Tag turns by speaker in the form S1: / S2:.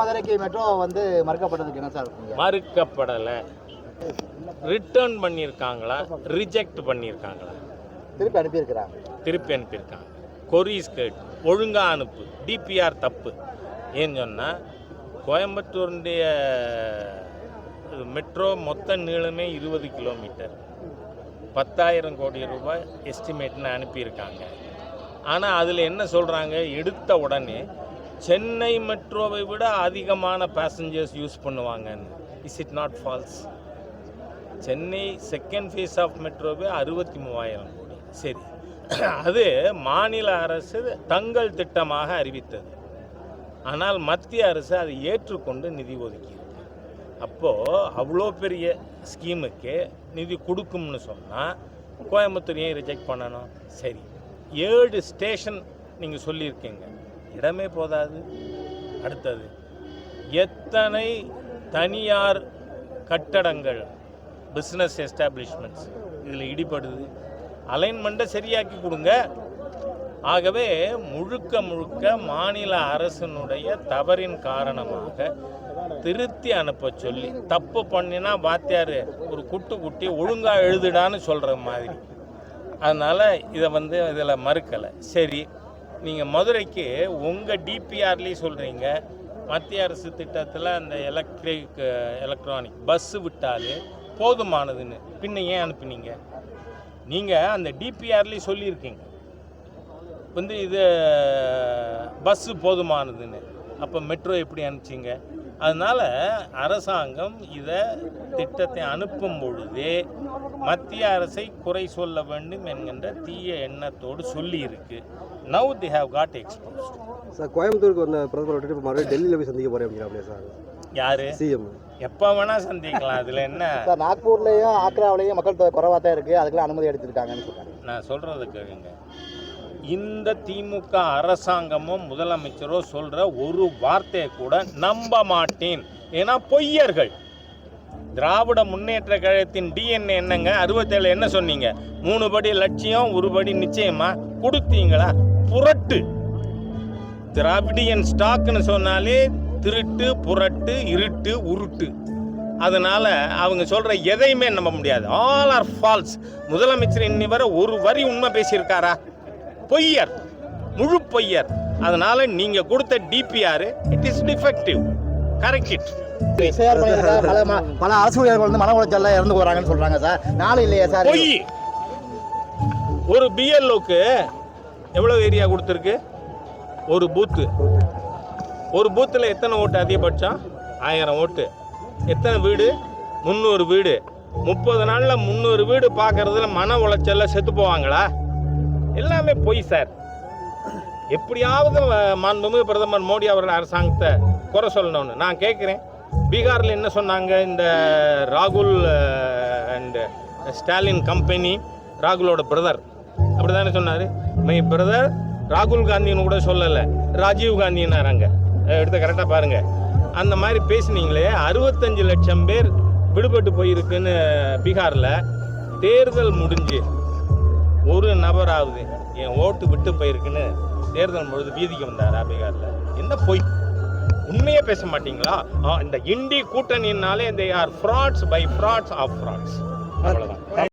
S1: மதுரைக்கு மெட்ரோ வந்து மறுக்கப்பட்டதுக்கு என்ன சார்?
S2: மறுக்கப்படலை, ரிட்டர்ன் பண்ணியிருக்காங்களா, ரிஜெக்ட் பண்ணியிருக்காங்களா?
S1: திருப்பி அனுப்பியிருக்கிறாங்க.
S2: திருப்பி அனுப்பியிருக்காங்க. கொரீஸ் கேட்டு ஒழுங்காக அனுப்பு, டிபிஆர் தப்பு. ஏன்னு சொன்னால் கோயம்புத்தூருடைய மெட்ரோ மொத்த நீளமே 20 கிலோமீட்டர், 10,000 கோடி ரூபாய் எஸ்டிமேட்னு அனுப்பியிருக்காங்க. ஆனால் அதில் என்ன சொல்கிறாங்க, எடுத்த உடனே சென்னை மெட்ரோவை விட அதிகமான பேசஞ்சர்ஸ் யூஸ் பண்ணுவாங்கன்னு. Is it not false? Chennai second phase of மெட்ரோவே 63,000 கோடி. சரி, அது மாநில அரசு தங்கள் திட்டமாக அறிவித்தது. ஆனால் மத்திய அரசு அதை ஏற்றுக்கொண்டு நிதி ஒதுக்கியிருக்கு. அப்போது அவ்வளோ பெரிய ஸ்கீமுக்கு நிதி கொடுக்கும்னு சொன்னால் கோயம்புத்தூர் ஏன் ரிஜெக்ட் பண்ணணும்? சரி, 7 ஸ்டேஷன் நீங்கள் சொல்லியிருக்கீங்க, இடமே போதாது. அடுத்தது எத்தனை தனியார் கட்டடங்கள், பிஸ்னஸ் எஸ்டாப்ளிஷ்மெண்ட்ஸ் இதில் இடிபடுது? அலைன்மெண்ட்டை சரியாக்கி கொடுங்க. ஆகவே முழுக்க முழுக்க மாநில அரசினுடைய தவறின் காரணமாக திருத்தி அனுப்ப சொல்லி, தப்பு பண்ணினா வாத்தியார் ஒரு குட்டி ஒழுங்காக எழுதுடான்னு சொல்கிற மாதிரி. அதனால் இதை இதில் மறுக்கலை. சரி, நீங்கள் மதுரைக்கு உங்கள் டிபிஆர்லேயும் சொல்கிறீங்க மத்திய அரசு திட்டத்தில் அந்த எலக்ட்ரானிக் பஸ்ஸு விட்டாலே போதுமானதுன்னு. பின்ன ஏன் அனுப்புனீங்க? நீங்கள் அந்த டிபிஆர்லேயும் சொல்லியிருக்கீங்க இது பஸ்ஸு போதுமானதுன்னு. அப்போ மெட்ரோ எப்படி அனுப்பிச்சிங்க? அதனால் அரசாங்கம் இதை திட்டத்தை அனுப்பும் பொழுதே மத்திய அரசை குறை சொல்ல வேண்டும் என்கின்ற தீய எண்ணத்தோடு சொல்லியிருக்கு. Now the have God exposed.
S3: Sir, கோயம்புத்தூருக்கு வந்த பிரதமர் விட்டுட்டு இப்போ மறுபடியும் டெல்லியில் போய் சந்திக்க போகிறேன் அப்படிங்கிறாங்களே சார். யார்? சிஎம்.
S2: எப்போ வேணால் சந்திக்கலாம். அதில் என்ன
S1: சார்? நாக்பூர்லேயும் ஆக்ராவிலையும் மக்கள் தொகை குறைவாக தான் இருக்குது, அதுக்கெல்லாம் அனுமதி எடுத்துருக்காங்கன்னு சொல்கிறாங்க.
S2: நான் சொல்கிறது கேளுங்க. இந்த திமுக அரசாங்கமும் முதலமைச்சரோ சொல்கிற ஒரு வார்த்தையை கூட நம்ப மாட்டேன். ஏன்னா பொய்யர்கள். திராவிட முன்னேற்ற கழகத்தின் டிஎன்ஏ என்னங்க? 67 என்ன சொன்னீங்க? 3 படி லட்சியம், 1 படி நிச்சயமா கொடுத்தீங்களா? புரட்டு. திராவிடியன் ஸ்டாக்னு சொன்னாலே திருட்டு, புரட்டு, இருட்டு, உருட்டு. அதனால அவங்க சொல்ற எதையுமே நம்ப முடியாது. All or false. முதலமைச்சர் இன்னி வரை ஒரு வரி உண்மை பேசியிருக்காரா? பொய்யர், முழு பொய்யர். அதனால நீங்க கொடுத்த DPR it is defective. Correct it.
S1: பல அரசு ஊழியர்கள் மன உளைச்சல்ல இறந்து போறாங்கன்னு சொல்றாங்க சார். நாளை இல்லையா சார்?
S2: பொய். ஒரு பிஎல்ஓக்கு எவ்வளவு ஏரியா கொடுத்துருக்கு? ஒரு பூத்தில் எத்தனை ஓட்டு அதிகபட்சம்? 1000 ஓட்டு. எத்தனை வீடு? 300 வீடு. 30 நாளில் 300 வீடு பார்க்கறதுல மன உளைச்சல்ல செத்து போவாங்களா? எல்லாமே பொய் சார். எப்படியாவது மாண்புமிகு பிரதமர் மோடி அவர்கள் அரசாங்கத்தை குறை சொல்லணும்னு நான் கேட்குறேன். பீகாரில் என்ன சொன்னாங்க? இந்த ராகுல் அண்ட் ஸ்டாலின் கம்பெனி, ராகுலோட பிரதர் அப்படி தானே சொன்னார். மை பிரதர் ராகுல் காந்தின்னு கூட சொல்லலை, ராஜீவ் காந்தின்னாராங்க. எடுத்து கரெக்டாக பாருங்கள். அந்த மாதிரி பேசுனீங்களே. 65 லட்சம் பேர் விடுபட்டு போயிருக்குன்னு பீகாரில். தேர்தல் முடிஞ்சு ஒரு நபராவது என் ஓட்டு விட்டு போயிருக்குன்னு தேர்தல் பொழுது வீதிக்கு வந்தாரா பீகாரில்? என்ன பொய்? உண்மையே பேச மாட்டீங்களா? இந்த indie கூட்டணினாலே they are frauds by frauds of frauds. அவ்வளோதான்.